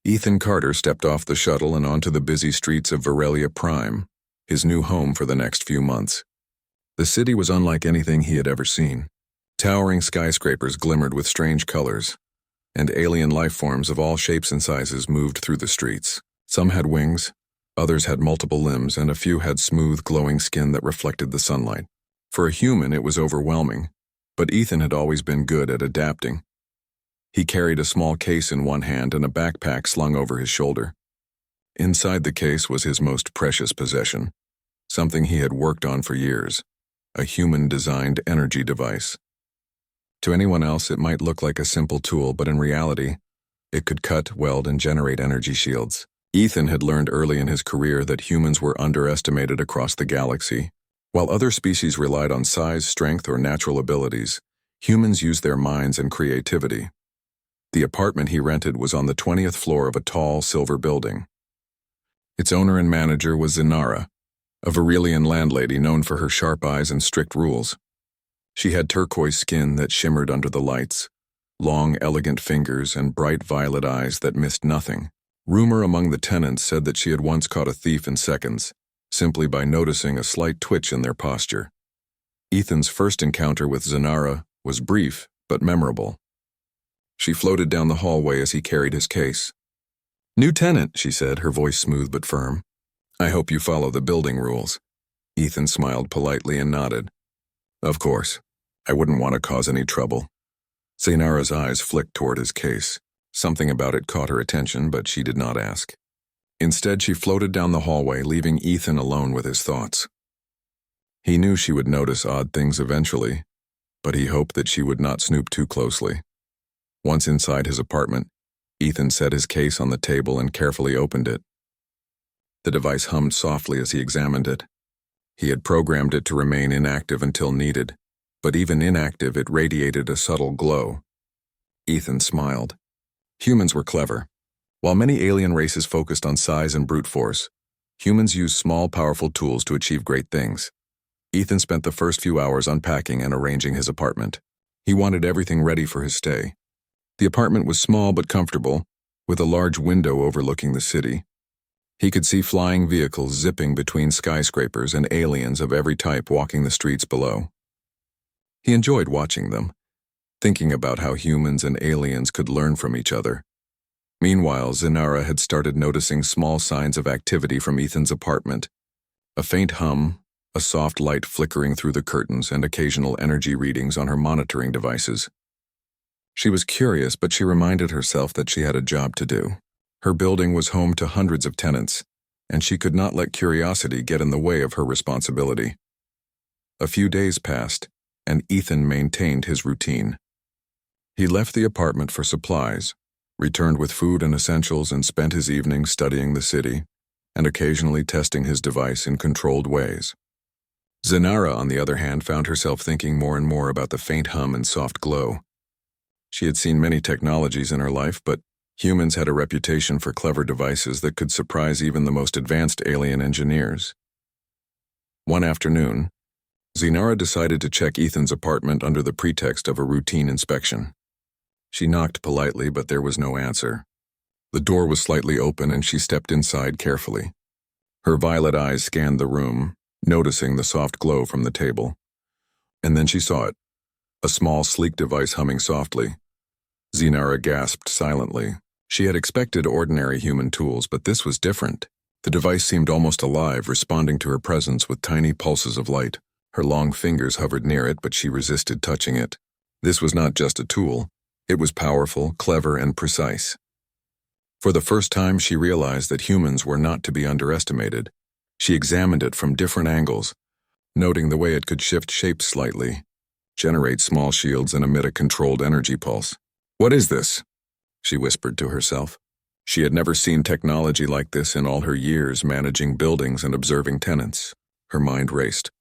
Ethan Carter stepped off the shuttle and onto the busy streets of Varelia Prime, his new home for the next few months. The city was unlike anything he had ever seen. Towering skyscrapers glimmered with strange colors, and alien life forms of all shapes and sizes moved through the streets. Some had wings, others had multiple limbs, and a few had smooth, glowing skin that reflected the sunlight. For a human, it was overwhelming, but Ethan had always been good at adapting. He carried a small case in one hand and a backpack slung over his shoulder. Inside the case was his most precious possession, something he had worked on for years, a human-designed energy device. To anyone else, it might look like a simple tool, but in reality, it could cut, weld, and generate energy shields. Ethan had learned early in his career that humans were underestimated across the galaxy. While other species relied on size, strength, or natural abilities, humans used their minds and creativity. The apartment he rented was on the 20th floor of a tall, silver building. Its owner and manager was Zinara, a Varelian landlady known for her sharp eyes and strict rules. She had turquoise skin that shimmered under the lights, long, elegant fingers, and bright violet eyes that missed nothing. Rumor among the tenants said that she had once caught a thief in seconds, simply by noticing a slight twitch in their posture. Ethan's first encounter with Zinara was brief but memorable. She floated down the hallway as he carried his case. "New tenant," she said, her voice smooth but firm. "I hope you follow the building rules." Ethan smiled politely and nodded. "Of course. I wouldn't want to cause any trouble." Zinara's eyes flicked toward his case. Something about it caught her attention, but she did not ask. Instead, she floated down the hallway, leaving Ethan alone with his thoughts. He knew she would notice odd things eventually, but he hoped that she would not snoop too closely. Once inside his apartment, Ethan set his case on the table and carefully opened it. The device hummed softly as he examined it. He had programmed it to remain inactive until needed, but even inactive, it radiated a subtle glow. Ethan smiled. Humans were clever. While many alien races focused on size and brute force, humans used small, powerful tools to achieve great things. Ethan spent the first few hours unpacking and arranging his apartment. He wanted everything ready for his stay. The apartment was small but comfortable, with a large window overlooking the city. He could see flying vehicles zipping between skyscrapers and aliens of every type walking the streets below. He enjoyed watching them, thinking about how humans and aliens could learn from each other. Meanwhile, Zinara had started noticing small signs of activity from Ethan's apartment. A faint hum, a soft light flickering through the curtains, and occasional energy readings on her monitoring devices. She was curious, but she reminded herself that she had a job to do. Her building was home to hundreds of tenants, and she could not let curiosity get in the way of her responsibility. A few days passed, and Ethan maintained his routine. He left the apartment for supplies, returned with food and essentials, and spent his evenings studying the city and occasionally testing his device in controlled ways. Zinara, on the other hand, found herself thinking more and more about the faint hum and soft glow. She had seen many technologies in her life, but humans had a reputation for clever devices that could surprise even the most advanced alien engineers. One afternoon, Zinara decided to check Ethan's apartment under the pretext of a routine inspection. She knocked politely, but there was no answer. The door was slightly open, and she stepped inside carefully. Her violet eyes scanned the room, noticing the soft glow from the table. And then she saw it, a small, sleek device humming softly. Zinara gasped silently. She had expected ordinary human tools, but this was different. The device seemed almost alive, responding to her presence with tiny pulses of light. Her long fingers hovered near it, but she resisted touching it. This was not just a tool. It was powerful, clever, and precise. For the first time, she realized that humans were not to be underestimated. She examined it from different angles, noting the way it could shift shapes slightly, generate small shields, and emit a controlled energy pulse. "What is this?" she whispered to herself. She had never seen technology like this in all her years managing buildings and observing tenants. Her mind raced.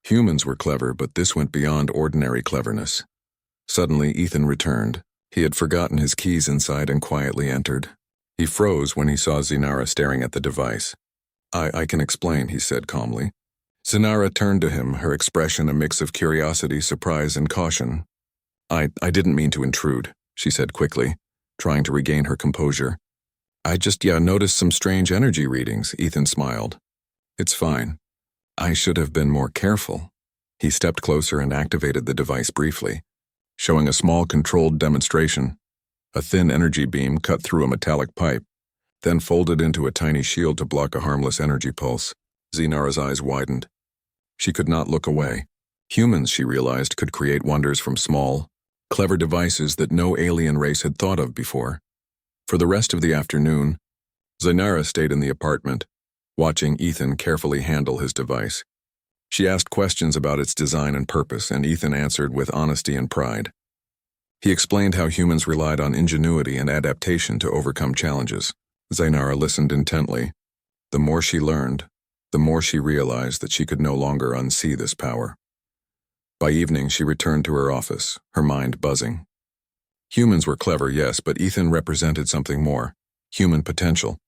Humans were clever, but this went beyond ordinary cleverness. Suddenly, Ethan returned. He had forgotten his keys inside and quietly entered. He froze when he saw Zinara staring at the device. I can explain," he said calmly. Zinara turned to him, her expression a mix of curiosity, surprise, and caution. I didn't mean to intrude," she said quickly, trying to regain her composure. I just noticed some strange energy readings, Ethan smiled. It's fine. I should have been more careful. He stepped closer and activated the device briefly, showing a small controlled demonstration. A thin energy beam cut through a metallic pipe, then folded into a tiny shield to block a harmless energy pulse. Zenara's eyes widened. She could not look away. Humans, she realized, could create wonders from small, clever devices that no alien race had thought of before. For the rest of the afternoon, Zenara stayed in the apartment, watching Ethan carefully handle his device. She asked questions about its design and purpose, and Ethan answered with honesty and pride. He explained how humans relied on ingenuity and adaptation to overcome challenges. Zenara listened intently. The more she learned, the more she realized that she could no longer unsee this power. By evening, she returned to her office, her mind buzzing. Humans were clever, yes, but Ethan represented something more: human potential.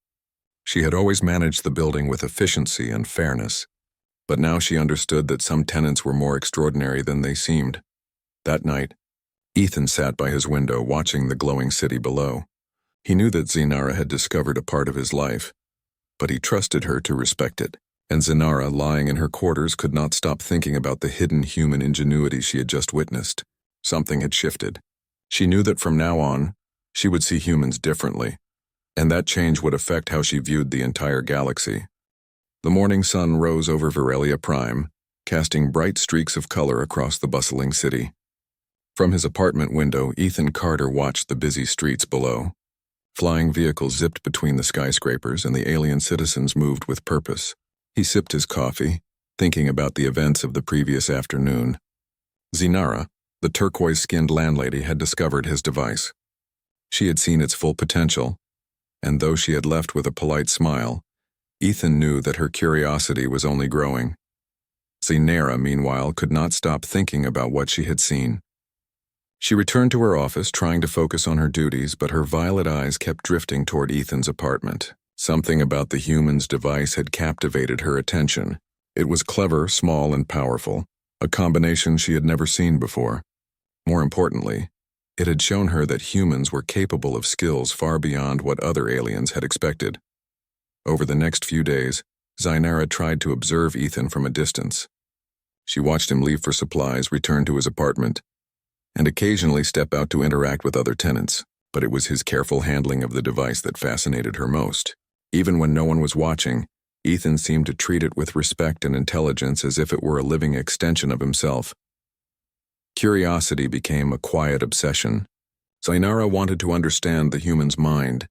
She had always managed the building with efficiency and fairness, but now she understood that some tenants were more extraordinary than they seemed. That night, Ethan sat by his window watching the glowing city below. He knew that Zenara had discovered a part of his life, but he trusted her to respect it. And Zenara, lying in her quarters, could not stop thinking about the hidden human ingenuity she had just witnessed. Something had shifted. She knew that from now on, she would see humans differently, and that change would affect how she viewed the entire galaxy. The morning sun rose over Verelia Prime, casting bright streaks of color across the bustling city. From his apartment window, Ethan Carter watched the busy streets below. Flying vehicles zipped between the skyscrapers, and the alien citizens moved with purpose. He sipped his coffee, thinking about the events of the previous afternoon. Zenara, the turquoise-skinned landlady, had discovered his device. She had seen its full potential, and though she had left with a polite smile, Ethan knew that her curiosity was only growing. Zenara, meanwhile, could not stop thinking about what she had seen. She returned to her office, trying to focus on her duties, but her violet eyes kept drifting toward Ethan's apartment. Something about the human's device had captivated her attention. It was clever, small, and powerful, a combination she had never seen before. More importantly, it had shown her that humans were capable of skills far beyond what other aliens had expected. Over the next few days, Zenara tried to observe Ethan from a distance. She watched him leave for supplies, return to his apartment, and occasionally step out to interact with other tenants, but it was his careful handling of the device that fascinated her most. Even when no one was watching, Ethan seemed to treat it with respect and intelligence as if it were a living extension of himself. Curiosity became a quiet obsession. Zenara wanted to understand the human's mind,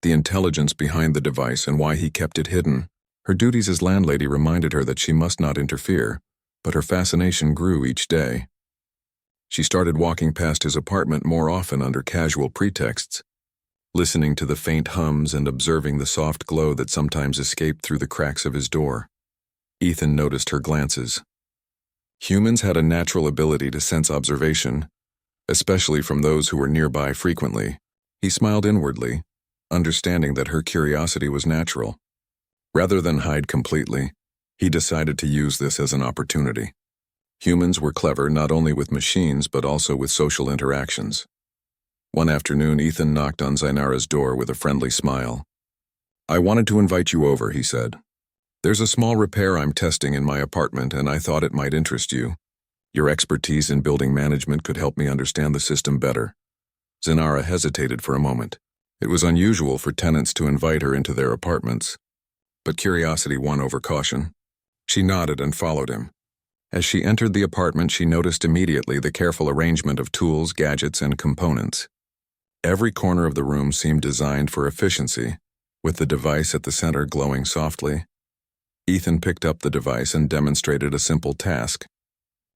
the intelligence behind the device, and why he kept it hidden. Her duties as landlady reminded her that she must not interfere, but her fascination grew each day. She started walking past his apartment more often under casual pretexts, listening to the faint hums and observing the soft glow that sometimes escaped through the cracks of his door. Ethan noticed her glances. Humans had a natural ability to sense observation, especially from those who were nearby frequently. He smiled inwardly, understanding that her curiosity was natural. Rather than hide completely, he decided to use this as an opportunity. Humans were clever not only with machines but also with social interactions. One afternoon, Ethan knocked on Zenara's door with a friendly smile. "I wanted to invite you over," he said. "There's a small repair I'm testing in my apartment, and I thought it might interest you. Your expertise in building management could help me understand the system better." Zenara hesitated for a moment. It was unusual for tenants to invite her into their apartments, but curiosity won over caution. She nodded and followed him. As she entered the apartment, she noticed immediately the careful arrangement of tools, gadgets, and components. Every corner of the room seemed designed for efficiency, with the device at the center glowing softly. Ethan picked up the device and demonstrated a simple task.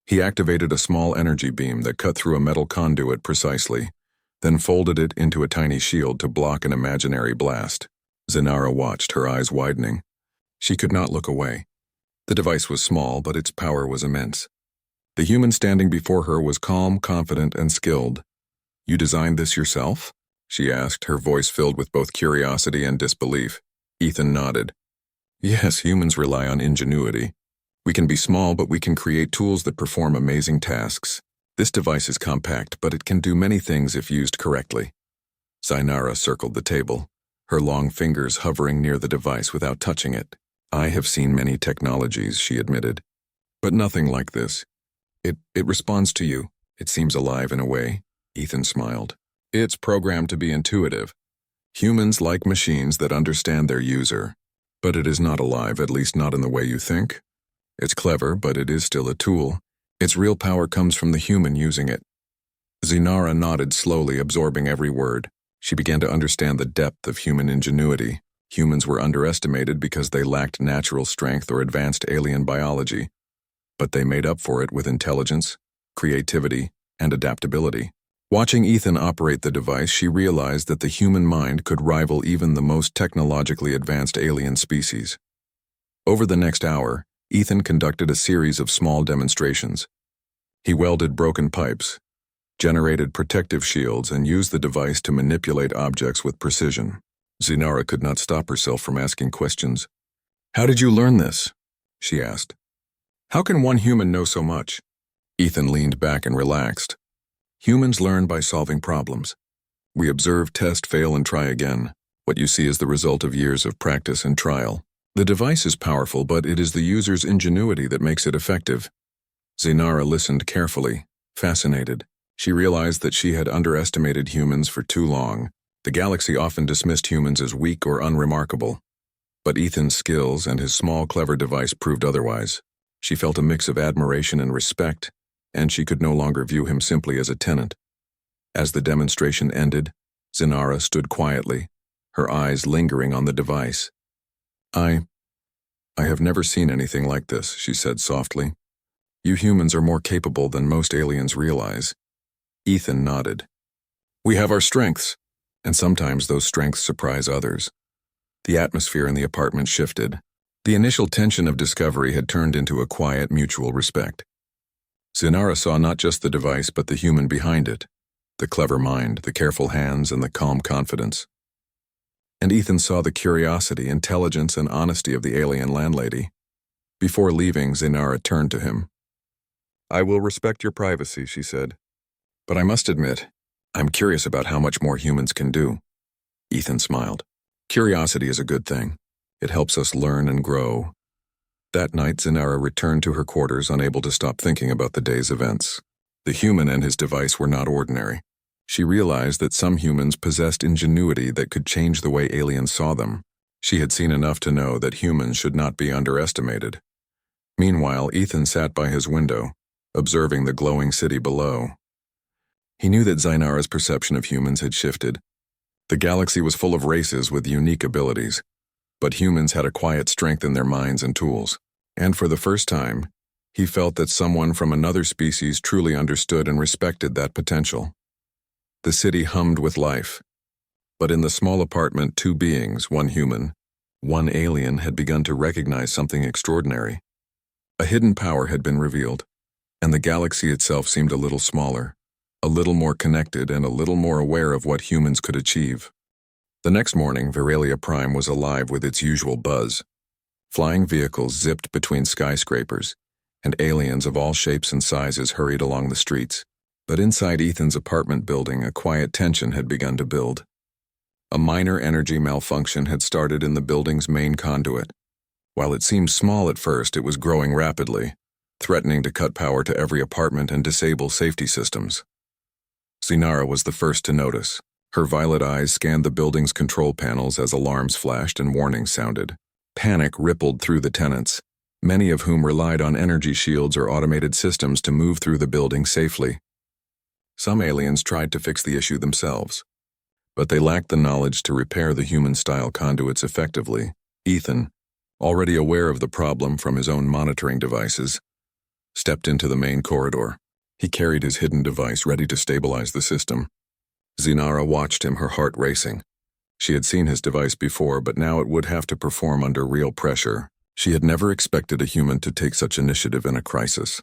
He activated a small energy beam that cut through a metal conduit precisely, then folded it into a tiny shield to block an imaginary blast. Zenara watched, her eyes widening. She could not look away. The device was small, but its power was immense. The human standing before her was calm, confident, and skilled. "You designed this yourself?" she asked, her voice filled with both curiosity and disbelief. Ethan nodded. "Yes, humans rely on ingenuity. We can be small, but we can create tools that perform amazing tasks. This device is compact, but it can do many things if used correctly." Zenara circled the table. her long fingers hovering near the device without touching it. "I have seen many technologies," she admitted, "but nothing like this. It responds to you. It seems alive in a way." Ethan smiled. "It's programmed to be intuitive. Humans like machines that understand their user. But it is not alive, at least not in the way you think. It's clever, but it is still a tool. Its real power comes from the human using it." Zinara nodded slowly, absorbing every word. She began to understand the depth of human ingenuity. Humans were underestimated because they lacked natural strength or advanced alien biology. But they made up for it with intelligence, creativity, and adaptability. Watching Ethan operate the device, she realized that the human mind could rival even the most technologically advanced alien species. Over the next hour, Ethan conducted a series of small demonstrations. He welded broken pipes, generated protective shields, and used the device to manipulate objects with precision. Zinara could not stop herself from asking questions. "How did you learn this?" she asked. "How can one human know so much?" Ethan leaned back and relaxed. "Humans learn by solving problems. We observe, test, fail, and try again. What you see is the result of years of practice and trial. The device is powerful, but it is the user's ingenuity that makes it effective." Zinara listened carefully, fascinated. She realized that she had underestimated humans for too long. The galaxy often dismissed humans as weak or unremarkable. But Ethan's skills and his small, clever device proved otherwise. She felt a mix of admiration and respect, and she could no longer view him simply as a tenant. As the demonstration ended, Zinara stood quietly, her eyes lingering on the device. I have never seen anything like this," she said softly. "You humans are more capable than most aliens realize." Ethan nodded. "We have our strengths, and sometimes those strengths surprise others." The atmosphere in the apartment shifted. The initial tension of discovery had turned into a quiet, mutual respect. Zinara saw not just the device but the human behind it, the clever mind, the careful hands, and the calm confidence. And Ethan saw the curiosity, intelligence, and honesty of the alien landlady. Before leaving, Zinara turned to him. "I will respect your privacy," she said. "But I must admit, I'm curious about how much more humans can do." Ethan smiled. "Curiosity is a good thing. It helps us learn and grow." That night, Zinara returned to her quarters, unable to stop thinking about the day's events. The human and his device were not ordinary. She realized that some humans possessed ingenuity that could change the way aliens saw them. She had seen enough to know that humans should not be underestimated. Meanwhile, Ethan sat by his window, observing the glowing city below. He knew that Zinara's perception of humans had shifted. The galaxy was full of races with unique abilities, but humans had a quiet strength in their minds and tools. And for the first time, he felt that someone from another species truly understood and respected that potential. The city hummed with life. But in the small apartment, two beings, one human, one alien, had begun to recognize something extraordinary. A hidden power had been revealed, and the galaxy itself seemed a little smaller, a little more connected, and a little more aware of what humans could achieve. The next morning, Veralia Prime was alive with its usual buzz. Flying vehicles zipped between skyscrapers, and aliens of all shapes and sizes hurried along the streets. But inside Ethan's apartment building, a quiet tension had begun to build. A minor energy malfunction had started in the building's main conduit. While it seemed small at first, it was growing rapidly, threatening to cut power to every apartment and disable safety systems. Zinara was the first to notice. Her violet eyes scanned the building's control panels as alarms flashed and warnings sounded. Panic rippled through the tenants, many of whom relied on energy shields or automated systems to move through the building safely. Some aliens tried to fix the issue themselves, but they lacked the knowledge to repair the human-style conduits effectively. Ethan, already aware of the problem from his own monitoring devices, stepped into the main corridor. He carried his hidden device ready to stabilize the system. Zinara watched him, her heart racing. She had seen his device before, but now it would have to perform under real pressure. She had never expected a human to take such initiative in a crisis.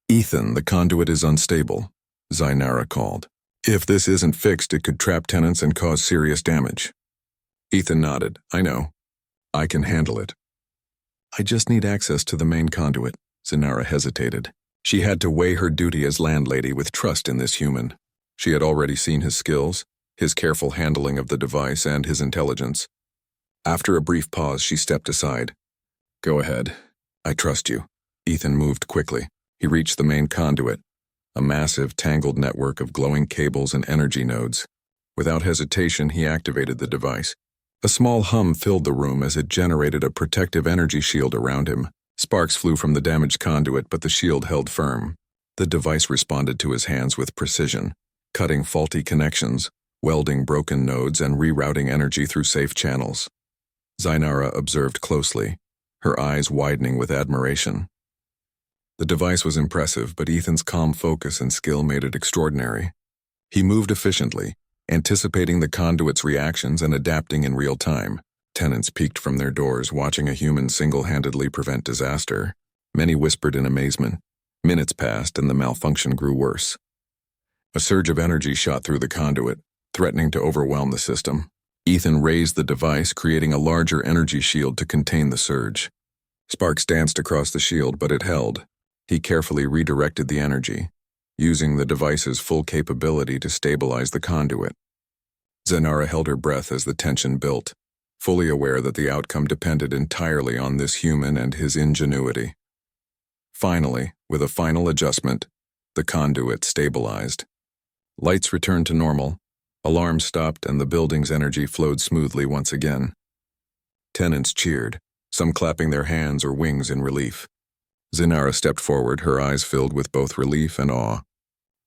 "Ethan, the conduit is unstable," Zinara called. "If this isn't fixed, it could trap tenants and cause serious damage." Ethan nodded. "I know. I can handle it." "I just need access to the main conduit." Zinara hesitated. She had to weigh her duty as landlady with trust in this human. She had already seen his skills, his careful handling of the device and his intelligence. After a brief pause, she stepped aside. "Go ahead. I trust you." Ethan moved quickly. He reached the main conduit, a massive, tangled network of glowing cables and energy nodes. Without hesitation, he activated the device. A small hum filled the room as it generated a protective energy shield around him. Sparks flew from the damaged conduit, but the shield held firm. The device responded to his hands with precision, cutting faulty connections, welding broken nodes, and rerouting energy through safe channels. Zainara observed closely, her eyes widening with admiration. The device was impressive, but Ethan's calm focus and skill made it extraordinary. He moved efficiently, anticipating the conduit's reactions and adapting in real time. Tenants peeked from their doors, watching a human single-handedly prevent disaster. Many whispered in amazement. Minutes passed, and the malfunction grew worse. A surge of energy shot through the conduit, threatening to overwhelm the system. Ethan raised the device, creating a larger energy shield to contain the surge. Sparks danced across the shield, but it held. He carefully redirected the energy, using the device's full capability to stabilize the conduit. Zainara held her breath as the tension built, fully aware that the outcome depended entirely on this human and his ingenuity. Finally, with a final adjustment, the conduit stabilized. Lights returned to normal, alarms stopped, and the building's energy flowed smoothly once again. Tenants cheered, some clapping their hands or wings in relief. Zainara stepped forward, her eyes filled with both relief and awe.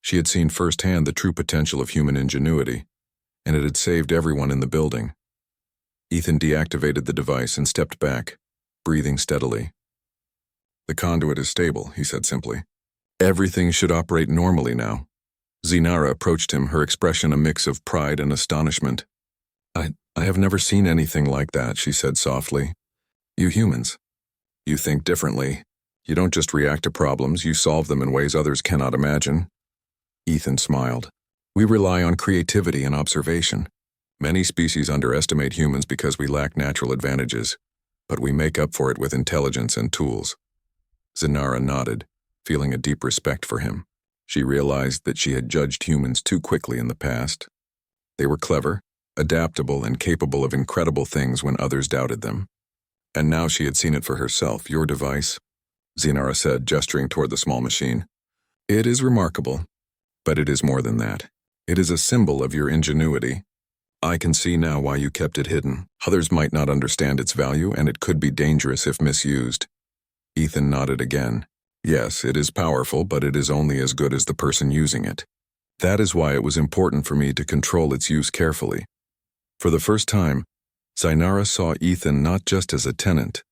She had seen firsthand the true potential of human ingenuity, and it had saved everyone in the building. Ethan deactivated the device and stepped back, breathing steadily. "The conduit is stable," he said simply. "Everything should operate normally now." Zainara approached him, her expression a mix of pride and astonishment. I have never seen anything like that," she said softly. "You humans, you think differently. You don't just react to problems, you solve them in ways others cannot imagine." Ethan smiled. "We rely on creativity and observation. Many species underestimate humans because we lack natural advantages, but we make up for it with intelligence and tools." Zainara nodded, feeling a deep respect for him. She realized that she had judged humans too quickly in the past. They were clever, adaptable, and capable of incredible things when others doubted them. And now she had seen it for herself. "Your device," Zainara said, gesturing toward the small machine. "It is remarkable, but it is more than that. It is a symbol of your ingenuity. I can see now why you kept it hidden. Others might not understand its value, and it could be dangerous if misused." Ethan nodded again. "Yes, it is powerful, but it is only as good as the person using it. That is why it was important for me to control its use carefully." For the first time, Zainara saw Ethan not just as a tenant,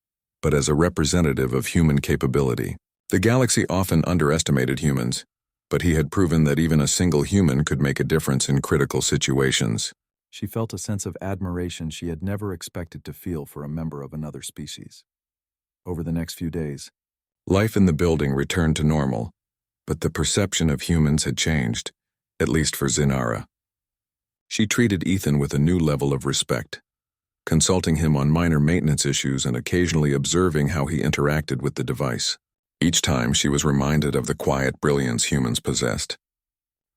but as a representative of human capability. The galaxy often underestimated humans, but he had proven that even a single human could make a difference in critical situations. She felt a sense of admiration she had never expected to feel for a member of another species. Over the next few days, life in the building returned to normal, but the perception of humans had changed, at least for Zainara. She treated Ethan with a new level of respect, consulting him on minor maintenance issues and occasionally observing how he interacted with the device. Each time she was reminded of the quiet brilliance humans possessed,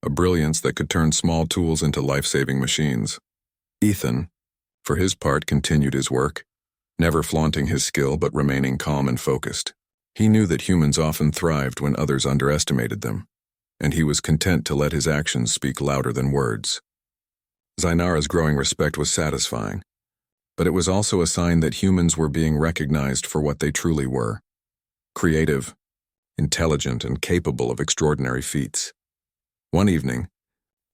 a brilliance that could turn small tools into life-saving machines. Ethan, for his part, continued his work, never flaunting his skill but remaining calm and focused. He knew that humans often thrived when others underestimated them, and he was content to let his actions speak louder than words. Zainara's growing respect was satisfying, but it was also a sign that humans were being recognized for what they truly were: creative, intelligent, and capable of extraordinary feats. One evening,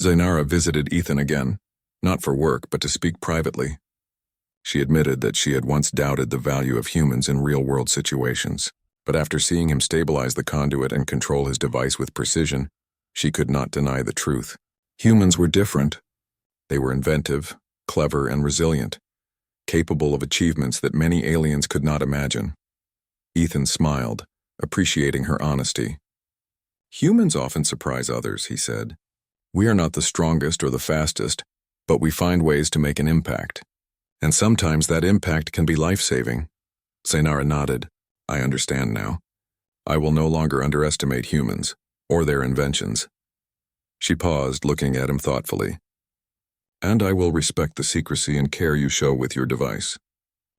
Zainara visited Ethan again, not for work but to speak privately. She admitted that she had once doubted the value of humans in real-world situations, but after seeing him stabilize the conduit and control his device with precision, she could not deny the truth. Humans were different. They were inventive, clever, and resilient, capable of achievements that many aliens could not imagine. Ethan smiled, appreciating her honesty. "Humans often surprise others," he said. "We are not the strongest or the fastest, but we find ways to make an impact. And sometimes that impact can be life-saving." Zainara nodded. "I understand now. I will no longer underestimate humans, or their inventions." She paused, looking at him thoughtfully. And I will respect the secrecy and care you show with your device.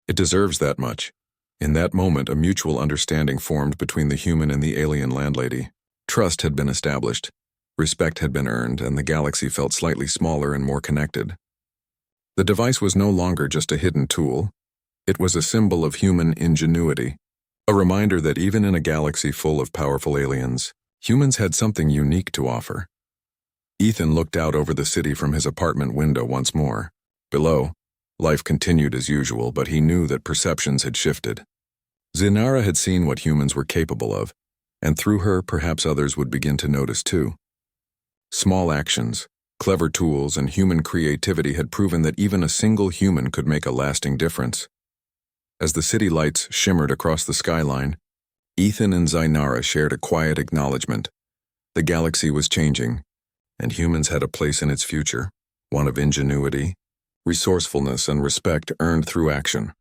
It deserves that much. In that moment, a mutual understanding formed between the human and the alien landlady. Trust had been established, respect had been earned, and the galaxy felt slightly smaller and more connected. The device was no longer just a hidden tool. It was a symbol of human ingenuity, a reminder that even in a galaxy full of powerful aliens, humans had something unique to offer. Ethan looked out over the city from his apartment window once more. Below, life continued as usual, but he knew that perceptions had shifted. Zinara had seen what humans were capable of, and through her, perhaps others would begin to notice too. Small actions, clever tools, and human creativity had proven that even a single human could make a lasting difference. As the city lights shimmered across the skyline, Ethan and Zinara shared a quiet acknowledgement. The galaxy was changing, and humans had a place in its future, one of ingenuity, resourcefulness, and respect earned through action.